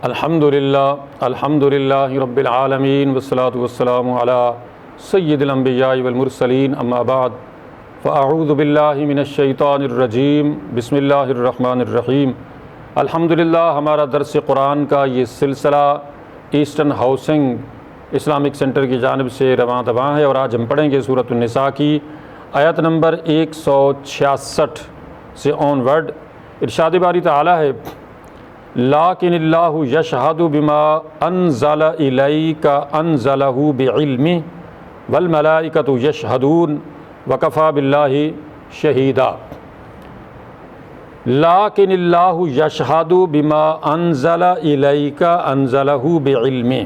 الحمدللہ رب العالمین والصلاة والسلام علی سید الانبیاء والمرسلین اما بعد فاعوذ باللہ من الشیطان الرجیم بسم اللہ الرحمن الرحیم۔ الحمدللہ ہمارا درس قرآن کا یہ سلسلہ ایسٹرن ہاؤسنگ اسلامک سینٹر کی جانب سے رواں دواں ہے، اور آج ہم پڑھیں گے سورۃ النساء کی آیت نمبر 166 سے آن ورڈ۔ ارشاد باری تعالی ہے لیکن اللہ یشہد بما انزل الیک انزلہ بعلمہ والملائکۃ یشہدون وکفی باللہ شہیدا۔ لیکن اللہ یشہد بما انزل الیک انزلہ بعلمہ،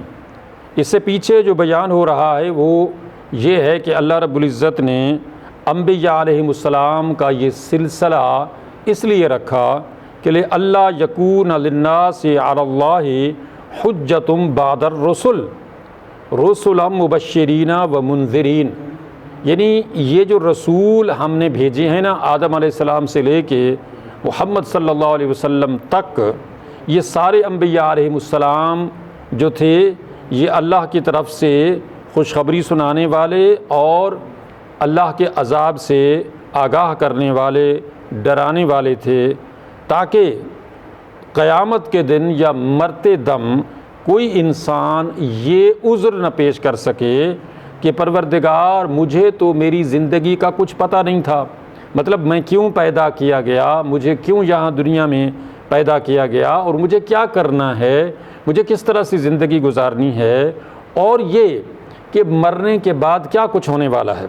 اس سے پیچھے جو بیان ہو رہا ہے وہ یہ ہے کہ اللہ رب العزت نے انبیاء علیہم السلام کا یہ سلسلہ اس لیے رکھا کہ اللہ یکون للناس علی اللہ حجۃ بعد الرسل رسلا مبشرین و منذرین، یعنی یہ جو رسول ہم نے بھیجے ہیں نا آدم علیہ السلام سے لے کے محمد صلی اللہ علیہ وسلم تک، یہ سارے انبیاء علیہم السلام جو تھے یہ اللہ کی طرف سے خوشخبری سنانے والے اور اللہ کے عذاب سے آگاہ کرنے والے، ڈرانے والے تھے، تاکہ قیامت کے دن یا مرتے دم کوئی انسان یہ عذر نہ پیش کر سکے کہ پروردگار مجھے تو میری زندگی کا کچھ پتہ نہیں تھا، مطلب میں کیوں پیدا کیا گیا، مجھے کیوں یہاں دنیا میں پیدا کیا گیا، اور مجھے کیا کرنا ہے، مجھے کس طرح سے زندگی گزارنی ہے، اور یہ کہ مرنے کے بعد کیا کچھ ہونے والا ہے۔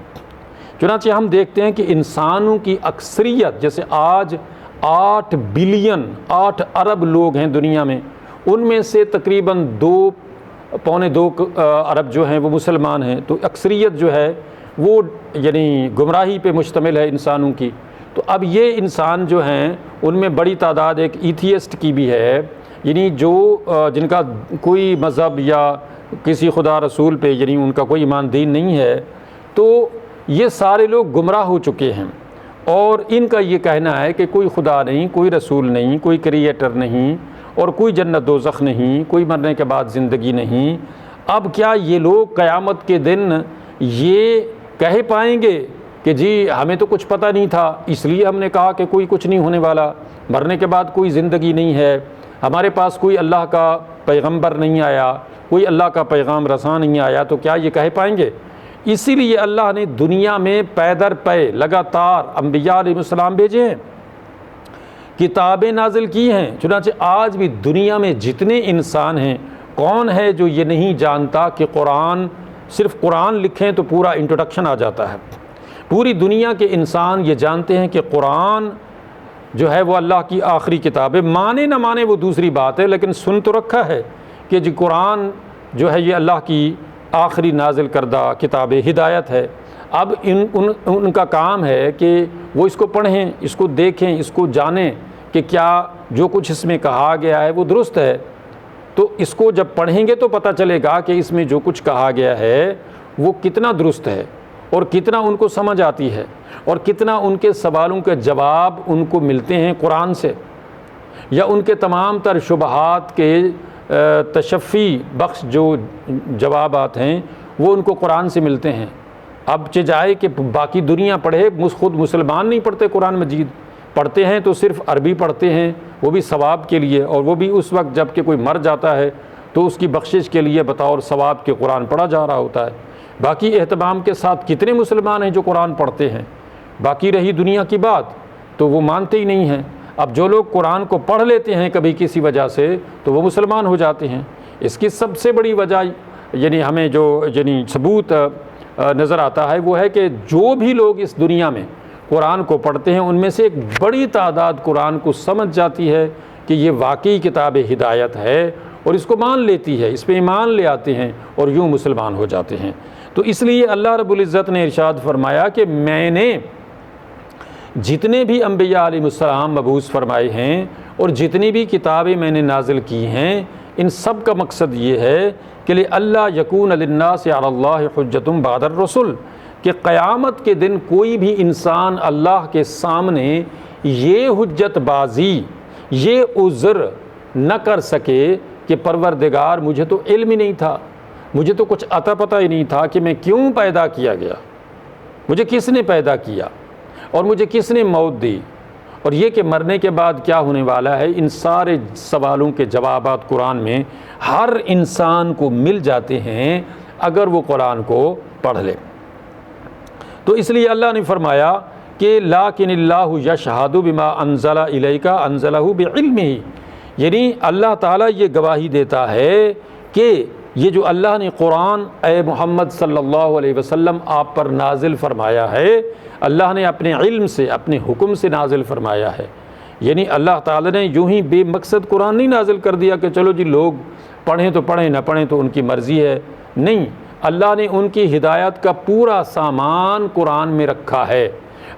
چنانچہ ہم دیکھتے ہیں کہ انسانوں کی اکثریت، جیسے آج 8 بلین 8 ارب لوگ ہیں دنیا میں، ان میں سے تقریباً 2.25 ارب جو ہیں وہ مسلمان ہیں، تو اکثریت جو ہے وہ یعنی گمراہی پہ مشتمل ہے انسانوں کی۔ تو اب یہ انسان جو ہیں ان میں بڑی تعداد ایک ایتھیسٹ کی بھی ہے، یعنی جو جن کا کوئی مذہب یا کسی خدا رسول پہ یعنی ان کا کوئی ایمان دین نہیں ہے، تو یہ سارے لوگ گمراہ ہو چکے ہیں، اور ان کا یہ کہنا ہے کہ کوئی خدا نہیں، کوئی رسول نہیں، کوئی کریٹر نہیں، اور کوئی جنت دوزخ نہیں، کوئی مرنے کے بعد زندگی نہیں۔ اب کیا یہ لوگ قیامت کے دن یہ کہہ پائیں گے کہ جی ہمیں تو کچھ پتہ نہیں تھا، اس لیے ہم نے کہا کہ کوئی کچھ نہیں ہونے والا، مرنے کے بعد کوئی زندگی نہیں ہے، ہمارے پاس کوئی اللہ کا پیغمبر نہیں آیا، کوئی اللہ کا پیغام رساں نہیں آیا، تو کیا یہ کہہ پائیں گے؟ اسی لیے اللہ نے دنیا میں پے در پے لگاتار انبیاء علیہ السلام بھیجے ہیں، کتابیں نازل کی ہیں۔ چنانچہ آج بھی دنیا میں جتنے انسان ہیں، کون ہے جو یہ نہیں جانتا کہ قرآن، صرف قرآن لکھیں تو پورا انٹروڈکشن آ جاتا ہے۔ پوری دنیا کے انسان یہ جانتے ہیں کہ قرآن جو ہے وہ اللہ کی آخری کتاب ہے، مانے نہ مانے وہ دوسری بات ہے، لیکن سن تو رکھا ہے کہ جی قرآن جو ہے یہ اللہ کی آخری نازل کردہ کتاب ہدایت ہے۔ اب ان کا کام ہے کہ وہ اس کو پڑھیں، اس کو دیکھیں، اس کو جانیں کہ کیا جو کچھ اس میں کہا گیا ہے وہ درست ہے۔ تو اس کو جب پڑھیں گے تو پتہ چلے گا کہ اس میں جو کچھ کہا گیا ہے وہ کتنا درست ہے، اور کتنا ان کو سمجھ آتی ہے، اور کتنا ان کے سوالوں کے جواب ان کو ملتے ہیں قرآن سے، یا ان کے تمام تر شبہات کے تشفی بخش جو جوابات ہیں وہ ان کو قرآن سے ملتے ہیں۔ اب چاہے کہ باقی دنیا پڑھے، خود مسلمان نہیں پڑھتے قرآن مجید، پڑھتے ہیں تو صرف عربی پڑھتے ہیں، وہ بھی ثواب کے لیے، اور وہ بھی اس وقت جب کہ کوئی مر جاتا ہے تو اس کی بخشش کے لیے بطور ثواب کے قرآن پڑھا جا رہا ہوتا ہے۔ باقی اہتمام کے ساتھ کتنے مسلمان ہیں جو قرآن پڑھتے ہیں؟ باقی رہی دنیا کی بات تو وہ مانتے ہی نہیں ہیں۔ اب جو لوگ قرآن کو پڑھ لیتے ہیں کبھی کسی وجہ سے تو وہ مسلمان ہو جاتے ہیں۔ اس کی سب سے بڑی وجہ یعنی ہمیں جو ثبوت نظر آتا ہے وہ ہے کہ جو بھی لوگ اس دنیا میں قرآن کو پڑھتے ہیں ان میں سے ایک بڑی تعداد قرآن کو سمجھ جاتی ہے کہ یہ واقعی کتاب ہدایت ہے، اور اس کو مان لیتی ہے، اس پہ ایمان لے آتے ہیں اور یوں مسلمان ہو جاتے ہیں۔ تو اس لیے اللہ رب العزت نے ارشاد فرمایا کہ میں نے جتنے بھی انبیاء علیہ السلام مبعوث فرمائے ہیں اور جتنی بھی کتابیں میں نے نازل کی ہیں، ان سب کا مقصد یہ ہے کہ اللہ یکون للناس علی اللہ حجۃ بعد الرسل، کہ قیامت کے دن کوئی بھی انسان اللہ کے سامنے یہ حجت بازی، یہ عذر نہ کر سکے کہ پروردگار مجھے تو علم ہی نہیں تھا، مجھے تو کچھ عطا پتہ ہی نہیں تھا کہ میں کیوں پیدا کیا گیا، مجھے کس نے پیدا کیا اور مجھے کس نے موت دی، اور یہ کہ مرنے کے بعد کیا ہونے والا ہے۔ ان سارے سوالوں کے جوابات قرآن میں ہر انسان کو مل جاتے ہیں اگر وہ قرآن کو پڑھ لے۔ تو اس لیے اللہ نے فرمایا کہ لیکن اللہ یشہد بما انزل الیک انزلہ بعلمہ، یعنی اللہ تعالیٰ یہ گواہی دیتا ہے کہ یہ جو اللہ نے قرآن اے محمد صلی اللہ علیہ وسلم آپ پر نازل فرمایا ہے، اللہ نے اپنے علم سے، اپنے حکم سے نازل فرمایا ہے۔ یعنی اللہ تعالیٰ نے یوں ہی بے مقصد قرآن نہیں نازل کر دیا کہ چلو جی لوگ پڑھیں تو پڑھیں، نہ پڑھیں تو ان کی مرضی ہے، نہیں، اللہ نے ان کی ہدایت کا پورا سامان قرآن میں رکھا ہے۔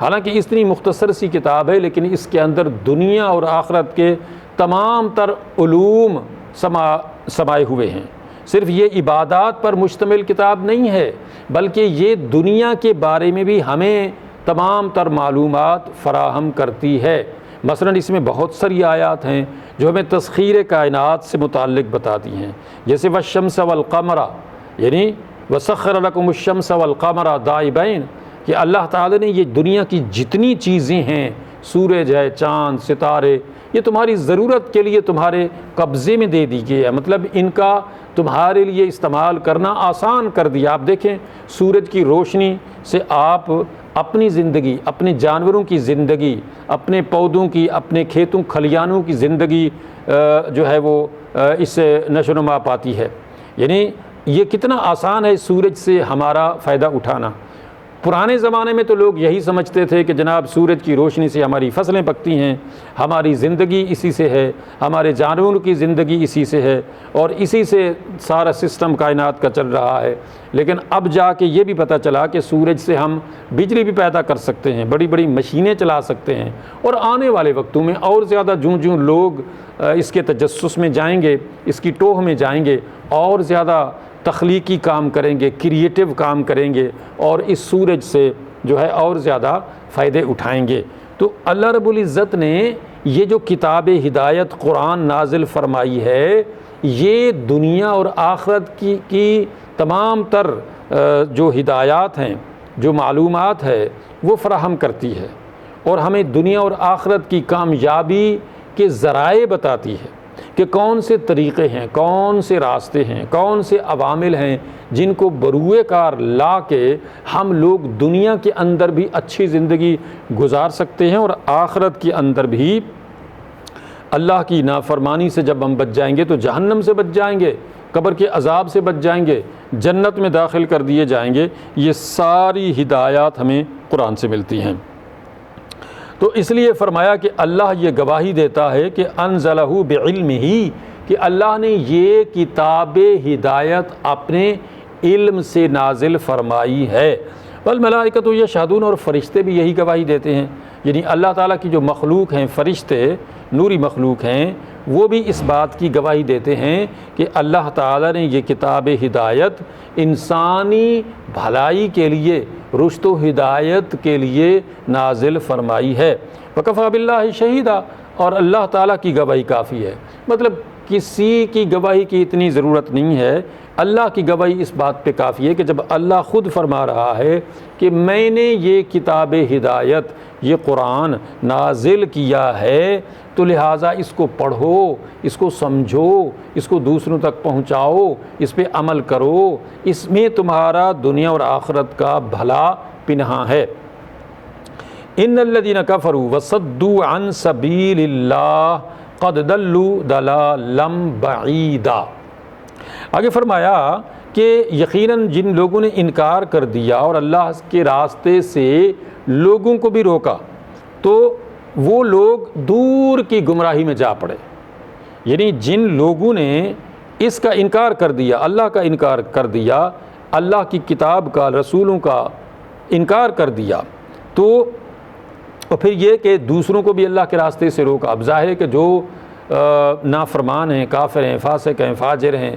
حالانکہ اتنی مختصر سی کتاب ہے لیکن اس کے اندر دنیا اور آخرت کے تمام تر علوم سمائے ہوئے ہیں۔ صرف یہ عبادات پر مشتمل کتاب نہیں ہے بلکہ یہ دنیا کے بارے میں بھی ہمیں تمام تر معلومات فراہم کرتی ہے۔ مثلا اس میں بہت ساری آیات ہیں جو ہمیں تسخیر کائنات سے متعلق بتاتی ہیں، جیسے والشمس والقمر، یعنی وسخر لکم الشمس والقمر دائبین، کہ اللہ تعالی نے یہ دنیا کی جتنی چیزیں ہیں، سورج ہے، چاند، ستارے، یہ تمہاری ضرورت کے لیے تمہارے قبضے میں دے دی گئی ہے، مطلب ان کا تمہارے لیے استعمال کرنا آسان کر دیا۔ آپ دیکھیں سورج کی روشنی سے آپ اپنی زندگی، اپنے جانوروں کی زندگی، اپنے پودوں کی، اپنے کھیتوں کھلیانوں کی زندگی جو ہے وہ اس سے نشو و نما پاتی ہے۔ یعنی یہ کتنا آسان ہے سورج سے ہمارا فائدہ اٹھانا۔ پرانے زمانے میں تو لوگ یہی سمجھتے تھے کہ جناب سورج کی روشنی سے ہماری فصلیں پکتی ہیں، ہماری زندگی اسی سے ہے، ہمارے جانوروں کی زندگی اسی سے ہے، اور اسی سے سارا سسٹم کائنات کا چل رہا ہے۔ لیکن اب جا کے یہ بھی پتہ چلا کہ سورج سے ہم بجلی بھی پیدا کر سکتے ہیں، بڑی بڑی مشینیں چلا سکتے ہیں، اور آنے والے وقتوں میں اور زیادہ جوں لوگ اس کے تجسس میں جائیں گے، اس کی ٹوہ میں جائیں گے، اور زیادہ تخلیقی کام کریں گے، کریٹیو کام کریں گے، اور اس سورج سے جو ہے اور زیادہ فائدے اٹھائیں گے۔ تو اللہ رب العزت نے یہ جو کتاب ہدایت قرآن نازل فرمائی ہے، یہ دنیا اور آخرت کی تمام تر جو ہدایات ہیں، جو معلومات ہے، وہ فراہم کرتی ہے، اور ہمیں دنیا اور آخرت کی کامیابی کے ذرائع بتاتی ہے کہ کون سے طریقے ہیں، کون سے راستے ہیں، کون سے عوامل ہیں جن کو بروئے کار لا کے ہم لوگ دنیا کے اندر بھی اچھی زندگی گزار سکتے ہیں، اور آخرت کے اندر بھی اللہ کی نافرمانی سے جب ہم بچ جائیں گے تو جہنم سے بچ جائیں گے، قبر کے عذاب سے بچ جائیں گے، جنت میں داخل کر دیے جائیں گے۔ یہ ساری ہدایات ہمیں قرآن سے ملتی ہیں۔ تو اس لیے فرمایا کہ اللہ یہ گواہی دیتا ہے کہ انزلہ بعلمہ، کہ اللہ نے یہ کتاب ہدایت اپنے علم سے نازل فرمائی ہے۔ والملائکۃ یشہدون، اور فرشتے بھی یہی گواہی دیتے ہیں، یعنی اللہ تعالیٰ کی جو مخلوق ہیں، فرشتے نوری مخلوق ہیں، وہ بھی اس بات کی گواہی دیتے ہیں کہ اللہ تعالیٰ نے یہ کتاب ہدایت انسانی بھلائی کے لیے، رشد و ہدایت کے لیے نازل فرمائی ہے۔ وکفیٰ باللہ شہیدا، اور اللہ تعالیٰ کی گواہی کافی ہے، مطلب کسی کی گواہی کی اتنی ضرورت نہیں ہے، اللہ کی گواہی اس بات پہ کافی ہے کہ جب اللہ خود فرما رہا ہے کہ میں نے یہ کتاب ہدایت، یہ قرآن نازل کیا ہے، تو لہٰذا اس کو پڑھو، اس کو سمجھو، اس کو دوسروں تک پہنچاؤ، اس پہ عمل کرو، اس میں تمہارا دنیا اور آخرت کا بھلا پنہاں ہے۔ ان الذین کفروا وصدوا عن سبیل اللہ قد ضلوا ضلالا بعیدا۔ آگے فرمایا کہ یقیناً جن لوگوں نے انکار کر دیا اور اللہ کے راستے سے لوگوں کو بھی روکا، تو وہ لوگ دور کی گمراہی میں جا پڑے۔ یعنی جن لوگوں نے اس کا انکار کر دیا، اللہ کا انکار کر دیا، اللہ کی کتاب کا، رسولوں کا انکار کر دیا، تو اور پھر یہ کہ دوسروں کو بھی اللہ کے راستے سے روکا۔ اب ظاہر ہے کہ جو نافرمان ہیں، کافر ہیں، فاسق ہیں، فاجر ہیں،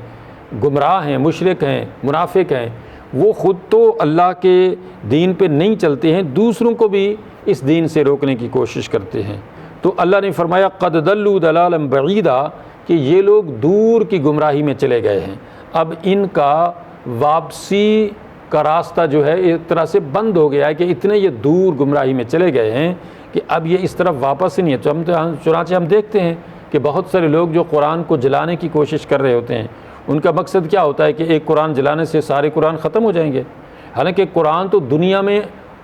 گمراہ ہیں، مشرک ہیں، منافق ہیں، وہ خود تو اللہ کے دین پہ نہیں چلتے ہیں، دوسروں کو بھی اس دین سے روکنے کی کوشش کرتے ہیں۔ تو اللہ نے فرمایا قد ضلوا ضلالا بعیدا، کہ یہ لوگ دور کی گمراہی میں چلے گئے ہیں، اب ان کا واپسی کا راستہ جو ہے ایک طرح سے بند ہو گیا ہے، کہ اتنے یہ دور گمراہی میں چلے گئے ہیں کہ اب یہ اس طرف واپس ہی نہیں ہے۔ چنانچہ ہم دیکھتے ہیں کہ بہت سارے لوگ جو قرآن کو جلانے کی کوشش کر رہے ہوتے ہیں، ان کا مقصد کیا ہوتا ہے کہ ایک قرآن جلانے سے سارے قرآن ختم ہو جائیں گے، حالانکہ قرآن تو دنیا میں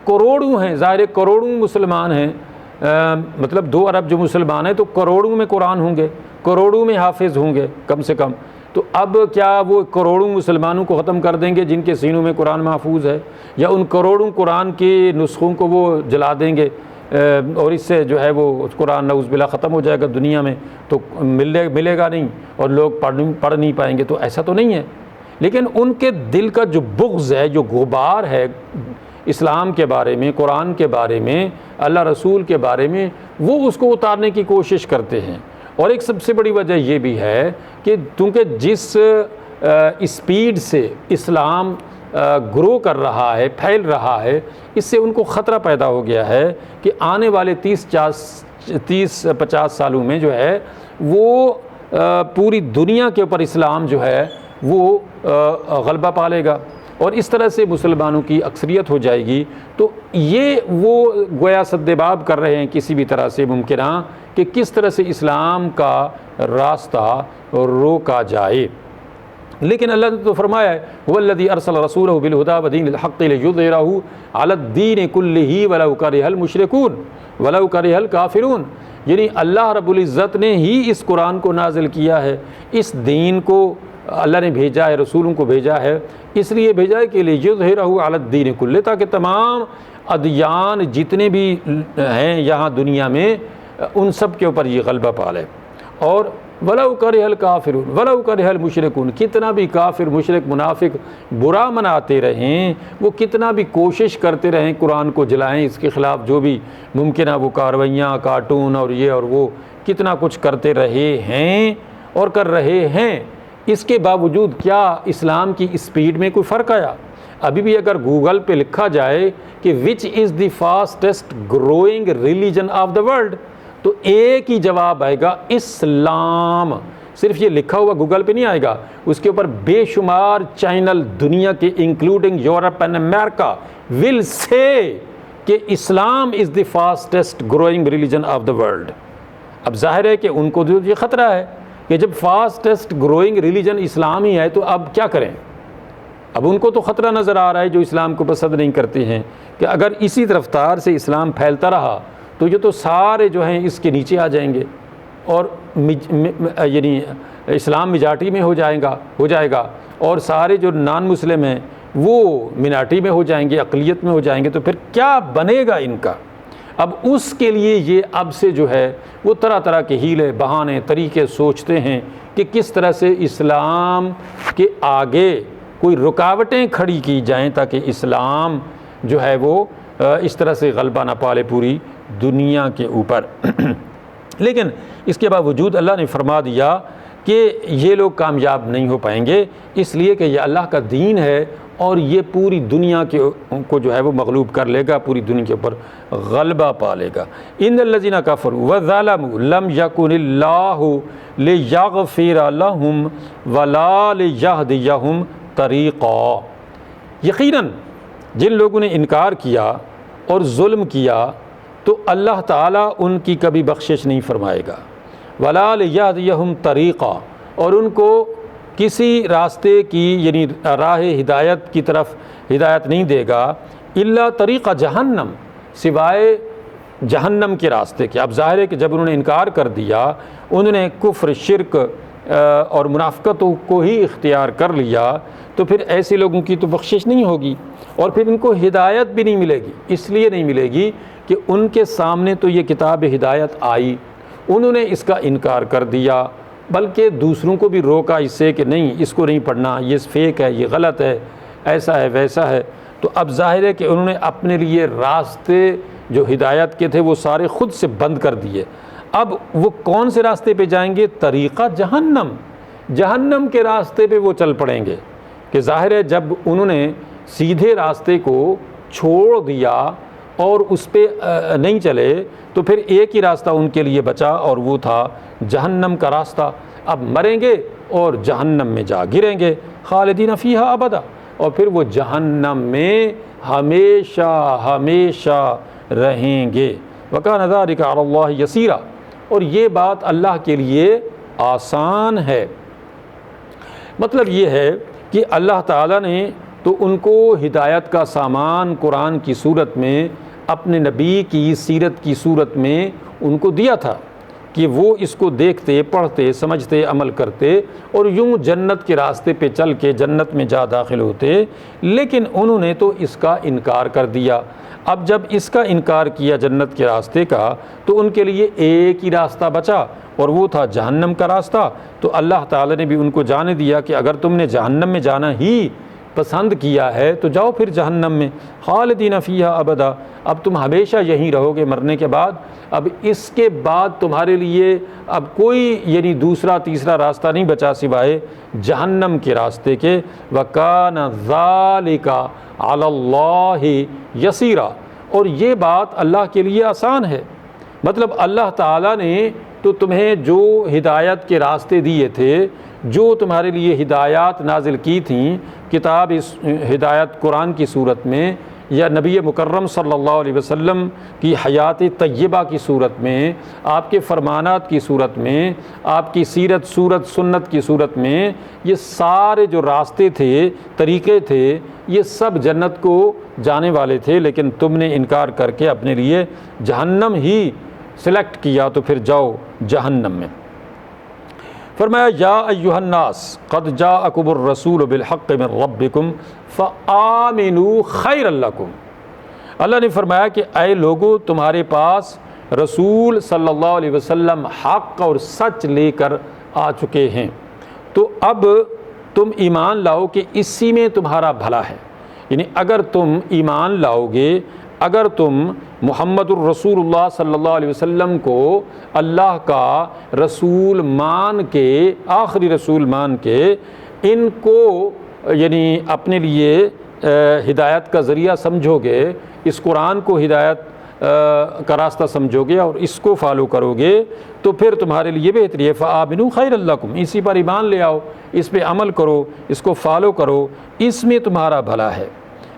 کروڑوں ہیں، ظاہر کروڑوں مسلمان ہیں، مطلب 2 ارب جو مسلمان ہیں تو کروڑوں میں قرآن ہوں گے، کروڑوں میں حافظ ہوں گے کم سے کم، تو اب کیا وہ کروڑوں مسلمانوں کو ختم کر دیں گے جن کے سینوں میں قرآن محفوظ ہے، یا ان کروڑوں قرآن کے نسخوں کو وہ جلا دیں گے، اور اس سے جو ہے وہ قرآن نعوذ باللہ ختم ہو جائے گا دنیا میں، تو ملے گا نہیں اور لوگ پڑھ نہیں پائیں گے؟ تو ایسا تو نہیں ہے، لیکن ان کے دل کا جو بغض ہے، جو غبار ہے اسلام کے بارے میں، قرآن کے بارے میں، اللہ رسول کے بارے میں، وہ اس کو اتارنے کی کوشش کرتے ہیں۔ اور ایک سب سے بڑی وجہ یہ بھی ہے کہ کیونکہ جس اسپیڈ سے اسلام گرو کر رہا ہے، پھیل رہا ہے، اس سے ان کو خطرہ پیدا ہو گیا ہے کہ آنے والے 30-50 سالوں میں جو ہے وہ پوری دنیا کے اوپر اسلام جو ہے وہ غلبہ پالے گا، اور اس طرح سے مسلمانوں کی اکثریت ہو جائے گی۔ تو یہ وہ گویا سدباب کر رہے ہیں کسی بھی طرح سے ممکنہ کہ کس طرح سے اسلام کا راستہ روکا جائے۔ لیکن اللہ نے تو فرمایا ہے هو الذی ارسل رسولہ بالہدی ودین الحق لیظہرہ علی الدین کلہ ولو کرہ المشرکون ولو کرہ الکافرون، یعنی اللہ رب العزت نے ہی اس قرآن کو نازل کیا ہے، اس دین کو اللہ نے بھیجا ہے، رسولوں کو بھیجا ہے، اس لیے بھیجا ہے کہ لیظہرہ علی الدین کلہ، تاکہ تمام ادیان جتنے بھی ہیں یہاں دنیا میں ان سب کے اوپر یہ غلبہ پالے۔ اور وَلَوْ كَرِهَ الْكَافِرُونَ وَلَوْ كَرِهَ الْمُشْرِكُونَ، کتنا بھی کافر، مشرک، منافق برا مناتے رہیں، وہ کتنا بھی کوشش کرتے رہیں قرآن کو جلائیں، اس کے خلاف جو بھی ممکنہ وہ کارروائیاں، کارٹون اور یہ اور وہ کتنا کچھ کرتے رہے ہیں اور کر رہے ہیں، اس کے باوجود کیا اسلام کی اسپیڈ میں کوئی فرق آیا؟ ابھی بھی اگر گوگل پہ لکھا جائے کہ which is the fastest growing religion of the world, تو ایک ہی جواب آئے گا، اسلام۔ صرف یہ لکھا ہوا گوگل پہ نہیں آئے گا، اس کے اوپر بے شمار چینل دنیا کے انکلوڈنگ یورپ اینڈ امریکہ ول سے کہ Islam is the fastest growing religion of the world. اب ظاہر ہے کہ ان کو یہ خطرہ ہے کہ جب فاسٹسٹ گروئنگ ریلیجن اسلام ہی ہے تو اب کیا کریں؟ اب ان کو تو خطرہ نظر آ رہا ہے جو اسلام کو پسند نہیں کرتے ہیں کہ اگر اسی رفتار سے اسلام پھیلتا رہا تو یہ تو سارے جو ہیں اس کے نیچے آ جائیں گے، اور یعنی اسلام میجارٹی میں ہو جائے گا اور سارے جو نان مسلم ہیں وہ منارٹی میں ہو جائیں گے، اقلیت میں ہو جائیں گے، تو پھر کیا بنے گا ان کا؟ اب اس کے لیے یہ اب سے جو ہے وہ طرح طرح کے ہیلے، بہانے، طریقے سوچتے ہیں کہ کس طرح سے اسلام کے آگے کوئی رکاوٹیں کھڑی کی جائیں تاکہ اسلام جو ہے وہ اس طرح سے غلبہ نہ پالے پوری دنیا کے اوپر۔ لیکن اس کے باوجود اللہ نے فرما دیا کہ یہ لوگ کامیاب نہیں ہو پائیں گے، اس لیے کہ یہ اللہ کا دین ہے اور یہ پوری دنیا کو جو ہے وہ مغلوب کر لے گا، پوری دنیا کے اوپر غلبہ پالے گا۔ ان الذین کفروا وظلموا لم یکن اللہ لیغفر لہم ولا لیہدیہم طریقا، یقیناً جن لوگوں نے انکار کیا اور ظلم کیا تو اللہ تعالیٰ ان کی کبھی بخشش نہیں فرمائے گا، ولا لیہدیہم طریقا، اور ان کو کسی راستے کی یعنی راہ ہدایت کی طرف ہدایت نہیں دے گا، الا طریقہ جہنم، سوائے جہنم کے راستے کے۔ اب ظاہر ہے کہ جب انہوں نے انکار کر دیا، انہوں نے کفر، شرک اور منافقتوں کو ہی اختیار کر لیا، تو پھر ایسے لوگوں کی تو بخشش نہیں ہوگی اور پھر ان کو ہدایت بھی نہیں ملے گی۔ اس لیے نہیں ملے گی کہ ان کے سامنے تو یہ کتاب ہدایت آئی، انہوں نے اس کا انکار کر دیا، بلکہ دوسروں کو بھی روکا اس سے کہ نہیں، اس کو نہیں پڑھنا، یہ فیک ہے، یہ غلط ہے، ایسا ہے، ویسا ہے۔ تو اب ظاہر ہے کہ انہوں نے اپنے لیے راستے جو ہدایت کے تھے وہ سارے خود سے بند کر دیے۔ اب وہ کون سے راستے پہ جائیں گے؟ طریقہ جہنم، جہنم کے راستے پہ وہ چل پڑیں گے۔ کہ ظاہر ہے جب انہوں نے سیدھے راستے کو چھوڑ دیا اور اس پہ نہیں چلے تو پھر ایک ہی راستہ ان کے لیے بچا اور وہ تھا جہنم کا راستہ۔ اب مریں گے اور جہنم میں جا گریں گے، خالدین فیہا ابدا، اور پھر وہ جہنم میں ہمیشہ ہمیشہ رہیں گے۔ وَكَانَ ذَلِكَ عَلَى اللَّهِ يَسِيرًا، اور یہ بات اللہ کے لیے آسان ہے۔ مطلب یہ ہے کہ اللہ تعالیٰ نے تو ان کو ہدایت کا سامان قرآن کی صورت میں، اپنے نبی کی سیرت کی صورت میں ان کو دیا تھا کہ وہ اس کو دیکھتے، پڑھتے، سمجھتے، عمل کرتے اور یوں جنت کے راستے پہ چل کے جنت میں جا داخل ہوتے، لیکن انہوں نے تو اس کا انکار کر دیا۔ اب جب اس کا انکار کیا جنت کے راستے کا تو ان کے لیے ایک ہی راستہ بچا اور وہ تھا جہنم کا راستہ۔ تو اللہ تعالیٰ نے بھی ان کو جانے دیا کہ اگر تم نے جہنم میں جانا ہی پسند کیا ہے تو جاؤ پھر جہنم میں، خالدین فیہا ابدا، اب تم ہمیشہ یہیں رہو گے مرنے کے بعد۔ اب اس کے بعد تمہارے لیے اب کوئی دوسرا تیسرا راستہ نہیں بچا سوائے جہنم کے راستے کے۔ وَكَانَ ذَلِكَ عَلَى اللَّهِ يَسِيرًا، اور یہ بات اللہ کے لیے آسان ہے۔ مطلب اللہ تعالیٰ نے تو تمہیں جو ہدایت کے راستے دیے تھے، جو تمہارے لیے ہدایات نازل کی تھیں، کتاب اس ہدایت قرآن کی صورت میں یا نبی مکرم صلی اللہ علیہ وسلم کی حیات طیبہ کی صورت میں، آپ کے فرمانات کی صورت میں، آپ کی سیرت صورت سنت کی صورت میں، یہ سارے جو راستے تھے، طریقے تھے، یہ سب جنت کو جانے والے تھے، لیکن تم نے انکار کر کے اپنے لیے جہنم ہی سلیکٹ کیا، تو پھر جاؤ جہنم میں۔ فرمایا یا ایھا الناس قد جاءکم الرسول بالحق من ربکم فآمنوا خیرا لکم۔ اللہ نے فرمایا کہ اے لوگو، تمہارے پاس رسول صلی اللہ علیہ وسلم حق اور سچ لے کر آ چکے ہیں، تو اب تم ایمان لاؤ کہ اسی میں تمہارا بھلا ہے۔ یعنی اگر تم ایمان لاؤ گے، اگر تم محمد الرسول اللہ صلی اللہ علیہ وسلم کو اللہ کا رسول مان کے، آخری رسول مان کے، ان کو اپنے لیے ہدایت کا ذریعہ سمجھو گے، اس قرآن کو ہدایت کا راستہ سمجھو گے اور اس کو فالو کرو گے، تو پھر تمہارے لیے بہتری ہے۔ فآمنوا خیر لکم، اسی پر ایمان لے آؤ، اس پہ عمل کرو، اس کو فالو کرو، اس میں تمہارا بھلا ہے۔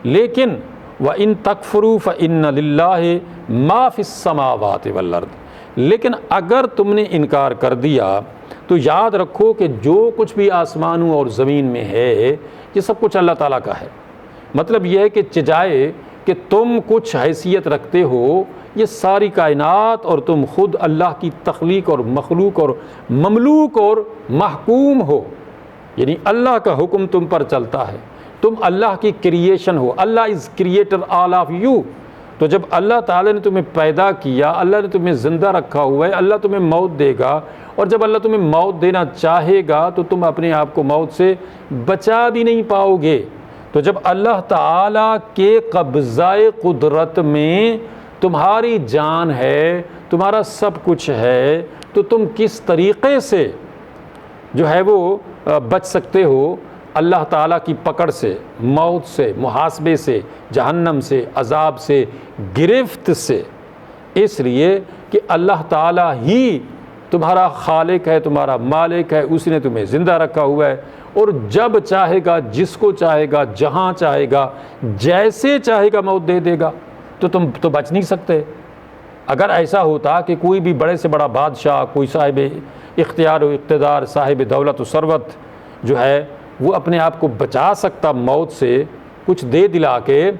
لیکن وَإِن تَكْفُرُوا فَإِنَّ لِلَّهِ مَا فِي السَّمَاوَاتِ وَالْأَرْضِ، لیکن اگر تم نے انکار کر دیا تو یاد رکھو کہ جو کچھ بھی آسمانوں اور زمین میں ہے یہ سب کچھ اللہ تعالیٰ کا ہے۔ مطلب یہ ہے کہ چجائے کہ تم کچھ حیثیت رکھتے ہو، یہ ساری کائنات اور تم خود اللہ کی تخلیق اور مخلوق اور مملوک اور محکوم ہو، یعنی اللہ کا حکم تم پر چلتا ہے، تم اللہ کی creation who, Allah is creator all of you. تو جب اللہ تعالیٰ نے تمہیں پیدا کیا، اللہ نے تمہیں زندہ رکھا ہوا ہے، اللہ تمہیں موت دے گا، اور جب اللہ تمہیں موت دینا چاہے گا تو تم اپنے آپ کو موت سے بچا بھی نہیں پاؤ گے۔ تو جب اللہ تعالیٰ کے قبضہ قدرت میں تمہاری جان ہے، تمہارا سب کچھ ہے، تو تم کس طریقے سے وہ بچ سکتے ہو اللہ تعالیٰ کی پکڑ سے، موت سے، محاسبے سے، جہنم سے، عذاب سے، گرفت سے؟ اس لیے کہ اللہ تعالیٰ ہی تمہارا خالق ہے، تمہارا مالک ہے، اس نے تمہیں زندہ رکھا ہوا ہے، اور جب چاہے گا، جس کو چاہے گا، جہاں چاہے گا، جیسے چاہے گا موت دے دے گا، تو تم تو بچ نہیں سکتے۔ اگر ایسا ہوتا کہ کوئی بھی بڑے سے بڑا بادشاہ، کوئی صاحب اختیار و اقتدار، صاحب دولت و ثروت وہ اپنے آپ کو بچا سکتا موت سے کچھ دے دلا کے،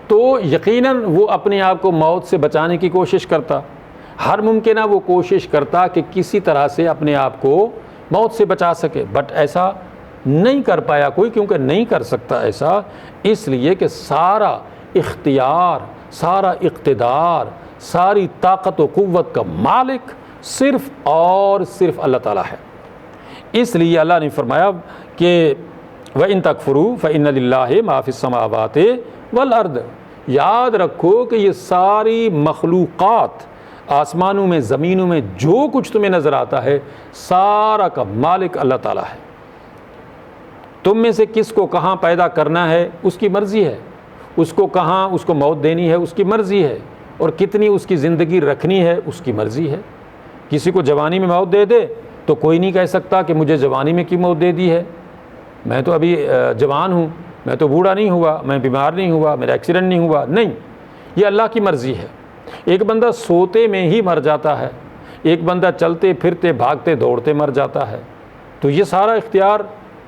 تو یقیناً وہ اپنے آپ کو موت سے بچانے کی کوشش کرتا، ہر ممکنہ وہ کوشش کرتا کہ کسی طرح سے اپنے آپ کو موت سے بچا سکے، بٹ ایسا نہیں کر پایا کوئی، کیونکہ نہیں کر سکتا ایسا، اس لیے کہ سارا اختیار، سارا اقتدار، ساری طاقت و قوت کا مالک صرف اور صرف اللہ تعالیٰ ہے۔ اس لیے اللہ نے فرمایا کہ وَإِن تَكْفُرُوا فَإِنَّ لِلَّهِ مَا فِي السَّمَاوَاتِ وَالْأَرْضِ، یاد رکھو کہ یہ ساری مخلوقات، آسمانوں میں، زمینوں میں جو کچھ تمہیں نظر آتا ہے، سارا کا مالک اللہ تعالیٰ ہے۔ تم میں سے کس کو کہاں پیدا کرنا ہے اس کی مرضی ہے، اس کو کہاں اس کو موت دینی ہے اس کی مرضی ہے، اور کتنی اس کی زندگی رکھنی ہے اس کی مرضی ہے۔ کسی کو جوانی میں موت دے دے تو کوئی نہیں کہہ سکتا کہ مجھے جوانی میں کی موت دے دی ہے، میں تو ابھی جوان ہوں، میں تو بوڑھا نہیں ہوا، میں بیمار نہیں ہوا، میرا ایکسیڈنٹ نہیں ہوا، نہیں، یہ اللہ کی مرضی ہے۔ ایک بندہ سوتے میں ہی مر جاتا ہے، ایک بندہ چلتے پھرتے بھاگتے دوڑتے مر جاتا ہے، تو یہ سارا اختیار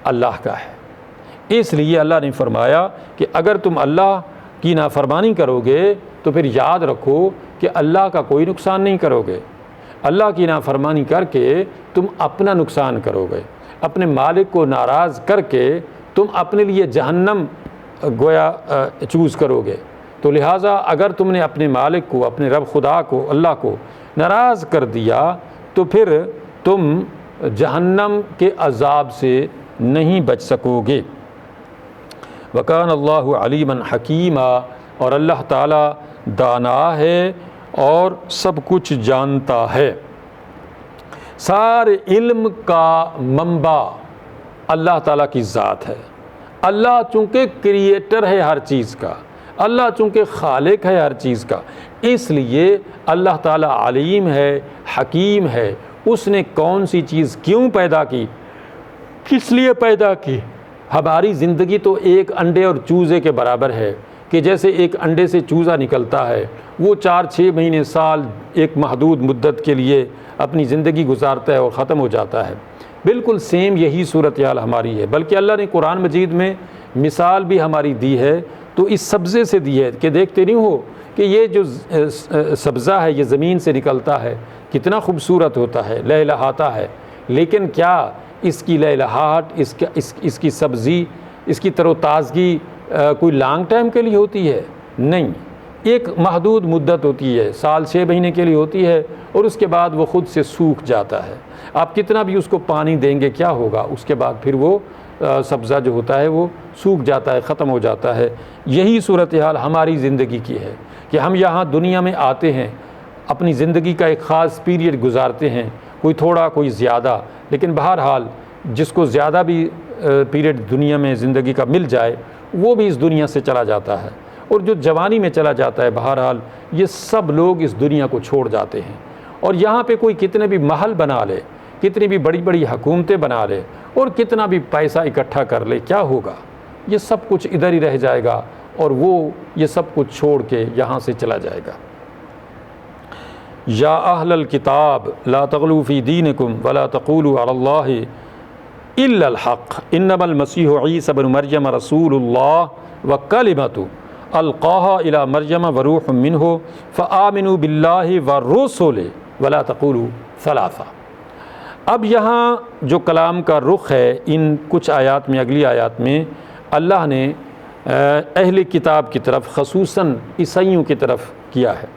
اللہ کا ہے۔ اس لیے اللہ نے فرمایا کہ اگر تم اللہ کی نافرمانی کرو گے تو پھر یاد رکھو کہ اللہ کا کوئی نقصان نہیں کرو گے۔ اللہ کی نافرمانی کر کے تم اپنا نقصان کرو گے، اپنے مالک کو ناراض کر کے تم اپنے لیے جہنم گویا چوز کرو گے۔ تو لہٰذا اگر تم نے اپنے مالک کو، اپنے رب خدا کو، اللہ کو ناراض کر دیا تو پھر تم جہنم کے عذاب سے نہیں بچ سکو گے۔ وَكَانَ اللَّهُ عَلِيمًا حَكِيمًا، اور اللہ تعالیٰ دانا ہے اور سب کچھ جانتا ہے۔ سارے علم کا منبع اللہ تعالیٰ کی ذات ہے۔ اللہ چونکہ کریٹر ہے ہر چیز کا، اللہ چونکہ خالق ہے ہر چیز کا، اس لیے اللہ تعالیٰ علیم ہے، حکیم ہے۔ اس نے کون سی چیز کیوں پیدا کی، کس لیے پیدا کی؟ ہماری زندگی تو ایک انڈے اور چوزے کے برابر ہے، کہ جیسے ایک انڈے سے چوزا نکلتا ہے، وہ 4-6 مہینے، سال، ایک محدود مدت کے لیے اپنی زندگی گزارتا ہے اور ختم ہو جاتا ہے۔ بالکل سیم یہی صورتحال ہماری ہے، بلکہ اللہ نے قرآن مجید میں مثال بھی ہماری دی ہے، تو اس سبزے سے دی ہے کہ دیکھتے نہیں ہو کہ یہ جو سبزہ ہے یہ زمین سے نکلتا ہے، کتنا خوبصورت ہوتا ہے، لہلہاتا ہے، لیکن کیا اس کی لہلہاہٹ، اس کی سبزی، اس کی تر و تازگی کوئی لانگ ٹائم کے لیے ہوتی ہے؟ نہیں، ایک محدود مدت ہوتی ہے، سال 6 مہینے کے لیے ہوتی ہے، اور اس کے بعد وہ خود سے سوکھ جاتا ہے۔ آپ کتنا بھی اس کو پانی دیں گے کیا ہوگا، اس کے بعد پھر وہ سبزہ جو ہوتا ہے وہ سوکھ جاتا ہے، ختم ہو جاتا ہے۔ یہی صورتحال ہماری زندگی کی ہے کہ ہم یہاں دنیا میں آتے ہیں، اپنی زندگی کا ایک خاص پیریڈ گزارتے ہیں، کوئی تھوڑا کوئی زیادہ، لیکن بہرحال جس کو زیادہ بھی پیریڈ دنیا میں زندگی کا مل جائے وہ بھی اس دنیا سے چلا جاتا ہے، اور جو جوانی میں چلا جاتا ہے، بہرحال یہ سب لوگ اس دنیا کو چھوڑ جاتے ہیں۔ اور یہاں پہ کوئی کتنے بھی محل بنا لے، کتنی بھی بڑی بڑی حکومتیں بنا لے، اور کتنا بھی پیسہ اکٹھا کر لے، کیا ہوگا؟ یہ سب کچھ ادھر ہی رہ جائے گا، اور وہ یہ سب کچھ چھوڑ کے یہاں سے چلا جائے گا۔ یا اہل الکتاب لا تغلوا فی دینکم ولا تقولوا علی اللہ الا الحق انما المسیح عیسی بن مریم رسول اللہ وکلمۃ القاها الی مریم وروح منہ فآمنوا باللہ والرسل ولا تقولوا ثلاثہ۔ اب یہاں جو کلام کا رخ ہے ان کچھ آیات میں، اگلی آیات میں اللہ نے اہل کتاب کی طرف، خصوصاً عیسائیوں کی طرف کیا ہے،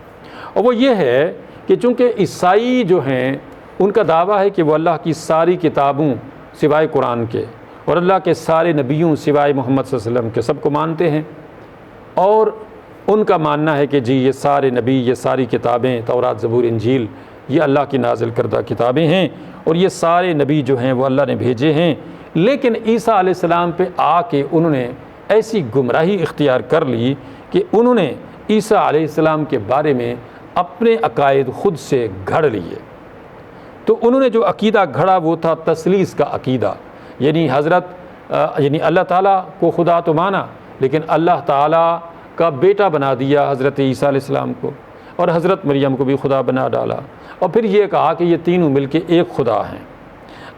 اور وہ یہ ہے کہ چونکہ عیسائی جو ہیں ان کا دعویٰ ہے کہ وہ اللہ کی ساری کتابوں سوائے قرآن کے، اور اللہ کے سارے نبیوں سوائے محمد صلی اللہ علیہ وسلم کے سب کو مانتے ہیں، اور ان کا ماننا ہے کہ جی یہ سارے نبی، یہ ساری کتابیں، تورات، زبور، انجیل، یہ اللہ کی نازل کردہ کتابیں ہیں، اور یہ سارے نبی جو ہیں وہ اللہ نے بھیجے ہیں۔ لیکن عیسیٰ علیہ السلام پہ آ کے انہوں نے ایسی گمراہی اختیار کر لی کہ انہوں نے عیسیٰ علیہ السلام کے بارے میں اپنے عقائد خود سے گھڑ لیے۔ تو انہوں نے جو عقیدہ گھڑا وہ تھا تثلیث کا عقیدہ، یعنی یعنی اللہ تعالیٰ کو خدا تو مانا، لیکن اللہ تعالیٰ کا بیٹا بنا دیا حضرت عیسیٰ علیہ السلام کو، اور حضرت مریم کو بھی خدا بنا ڈالا، اور پھر یہ کہا کہ یہ تینوں مل کے ایک خدا ہیں۔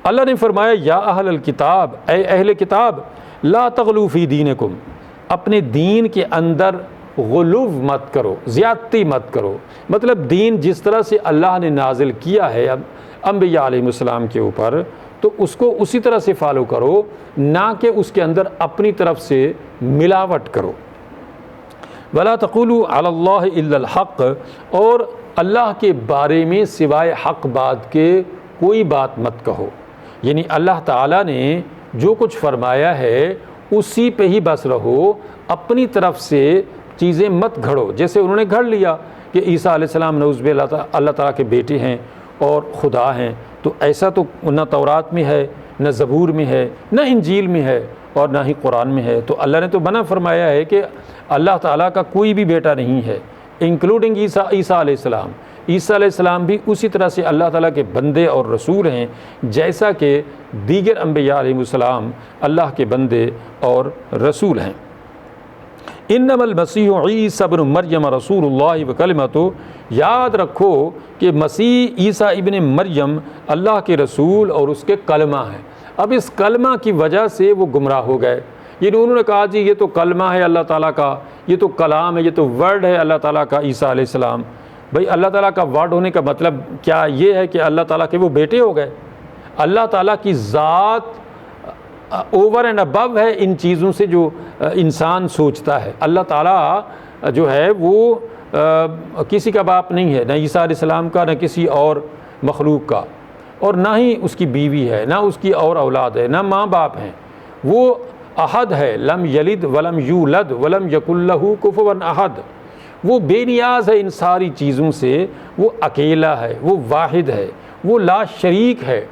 اللہ نے فرمایا یا اہل الکتاب، اے اہل کتاب، لا تغلوا فی دینکم، اپنے دین کے اندر غلو مت کرو، زیادتی مت کرو۔ مطلب دین جس طرح سے اللہ نے نازل کیا ہے انبیاء علیہ السلام کے اوپر، تو اس کو اسی طرح سے فالو کرو، نہ کہ اس کے اندر اپنی طرف سے ملاوٹ کرو۔ وَلَا تَقُولُوا عَلَى اللَّهِ إِلَّا الْحَقَّ، اور اللہ کے بارے میں سوائے حق بات کے کوئی بات مت کہو، یعنی اللہ تعالیٰ نے جو کچھ فرمایا ہے اسی پہ ہی بس رہو، اپنی طرف سے چیزیں مت گھڑو۔ جیسے انہوں نے گھڑ لیا کہ عیسیٰ علیہ السلام نعوذ باللہ اللہ تعالیٰ کے بیٹے ہیں اور خدا ہیں، تو ایسا تو نہ تورات میں ہے، نہ زبور میں ہے، نہ انجیل میں ہے، اور نہ ہی قرآن میں ہے۔ تو اللہ نے تو منع فرمایا ہے کہ اللہ تعالیٰ کا کوئی بھی بیٹا نہیں ہے، انکلوڈنگ عیسیٰ علیہ السلام۔ عیسیٰ علیہ السلام بھی اسی طرح سے اللہ تعالیٰ کے بندے اور رسول ہیں، جیسا کہ دیگر انبیاء علیہ السلام اللہ کے بندے اور رسول ہیں۔ انما المسیح عیسی ابن مریم رسول اللہ وکلمتہ، یاد رکھو کہ مسیح عیسیٰ ابن مریم اللہ کے رسول اور اس کے کلمہ ہیں۔ اب اس کلمہ کی وجہ سے وہ گمراہ ہو گئے، یعنی انہوں نے کہا جی یہ تو کلمہ ہے اللہ تعالیٰ کا، یہ تو کلام ہے، یہ تو ورڈ ہے اللہ تعالیٰ کا عیسیٰ علیہ السلام۔ بھئی اللہ تعالیٰ کا ورڈ ہونے کا مطلب کیا یہ ہے کہ اللہ تعالیٰ کے وہ بیٹے ہو گئے؟ اللہ تعالیٰ کی ذات اوور اینڈ ابو ہے ان چیزوں سے جو انسان سوچتا ہے۔ اللہ تعالیٰ جو ہے وہ کسی کا باپ نہیں ہے، نہ عیسیٰ علیہ السلام کا، نہ کسی اور مخلوق کا، اور نہ ہی اس کی بیوی ہے، نہ اس کی اور اولاد ہے، نہ ماں باپ ہیں۔ وہ احد ہے، لم یلد ولم یولد ولم یکن لہ کفوا احد۔ وہ بے نیاز ہے ان ساری چیزوں سے، وہ اکیلا ہے، وہ واحد ہے، وہ لا شریک ہے،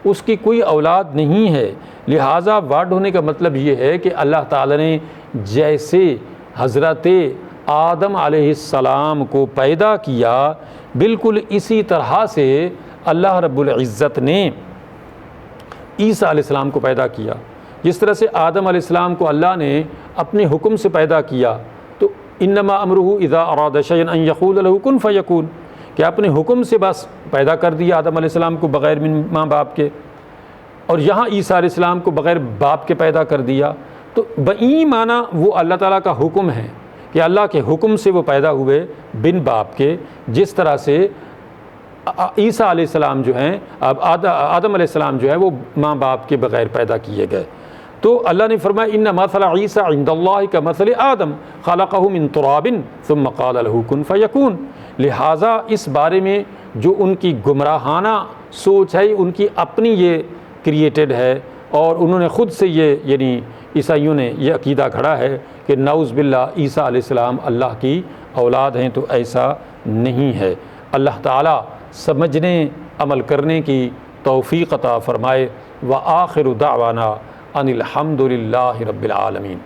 اس کی کوئی اولاد نہیں ہے۔ لہٰذا ورڈ ہونے کا مطلب یہ ہے کہ اللہ تعالیٰ نے جیسے حضرت آدم علیہ السلام کو پیدا کیا، بالکل اسی طرح سے اللہ رب العزت نے عیسیٰ علیہ السلام کو پیدا کیا۔ جس طرح سے آدم علیہ السلام کو اللہ نے اپنے حکم سے پیدا کیا، تو انما امرہ اذا اراد شیئا ان یقول لہ کن فیکون، کہ اپنے حکم سے بس پیدا کر دیا آدم علیہ السلام کو بغیر ماں باپ کے، اور یہاں عیسیٰ علیہ السلام کو بغیر باپ کے پیدا کر دیا۔ تو بئی معنی وہ اللہ تعالیٰ کا حکم ہے کہ اللہ کے حکم سے وہ پیدا ہوئے بن باپ کے، جس طرح سے عیسیٰ علیہ السلام جو ہیں، آدم علیہ السلام جو ہے وہ ماں باپ کے بغیر پیدا کیے گئے۔ تو اللہ نے فرمایا ان مثل عیسیٰ عند اللہ کمثل آدم خلقہ من تراب ثم قال له کن فیکون۔ لہٰذا اس بارے میں جو ان کی گمراہانہ سوچ ہے، ان کی اپنی یہ کریٹڈ ہے، اور انہوں نے خود سے یہ یعنی عیسائیوں نے یہ عقیدہ گھڑا ہے کہ نعوذ باللہ عیسیٰ علیہ السلام اللہ کی اولاد ہیں، تو ایسا نہیں ہے۔ اللہ تعالیٰ سمجھنے عمل کرنے کی توفیق عطا فرمائے۔ وآخر دعوانا ان الحمد للہ رب العالمین۔